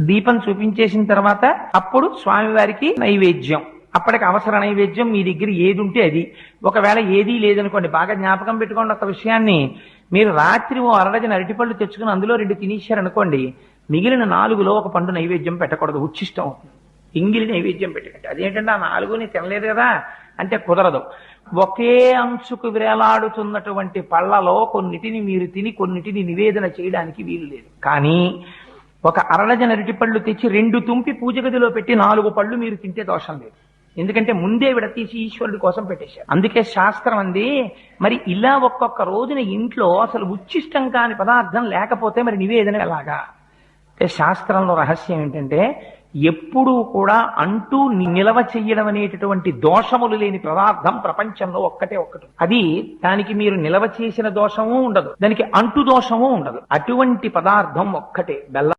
దీపం చూపించేసిన తర్వాత అప్పుడు స్వామివారికి నైవేద్యం. అప్పటికి అవసర నైవేద్యం మీ దగ్గర ఏది ఉంటే అది. ఒకవేళ ఏదీ లేదనుకోండి, బాగా జ్ఞాపకం పెట్టుకోండి ఒక విషయాన్ని. మీరు రాత్రి ఓ అరడజన అరటిపళ్ళు తెచ్చుకుని అందులో 2 తినేశారనుకోండి, మిగిలిన 4లో ఒక పండు నైవేద్యం పెట్టకూడదు, ఉచ్చిష్టం అవుతుంది. ఎంగిలి నైవేద్యం పెట్టకండి. అదేంటంటే ఆ 4ని తినలేదు కదా అంటే కుదరదు. ఒకే అంచుకు వేలాడుతున్నటువంటి పళ్ళలో కొన్నిటిని మీరు తిని కొన్నిటిని నివేదన చేయడానికి వీలు లేదు. కానీ ఒక అరడజన అరటిపళ్ళు తెచ్చి 2 తుంపి పూజ గదిలో పెట్టి 4 పళ్ళు మీరు తింటే దోషం లేదు. ఎందుకంటే ముందే విడతీసి ఈశ్వరుడి కోసం పెట్టేశారు. అందుకే శాస్త్రం అంది, మరి ఇలా ఒక్కొక్క రోజున ఇంట్లో అసలు ఉచ్చిష్టం కాని పదార్థం లేకపోతే మరి నివేదన ఎలాగా అంటే, శాస్త్రంలో రహస్యం ఏంటంటే ఎప్పుడూ కూడా అంటూ నిలవ చెయ్యడం అనేటటువంటి దోషములు లేని పదార్థం ప్రపంచంలో ఒక్కటే ఒక్కటి. అది దానికి మీరు నిలవ చేసిన దోషము ఉండదు, దానికి అంటు దోషము ఉండదు. అటువంటి పదార్థం ఒక్కటే బెల్లం.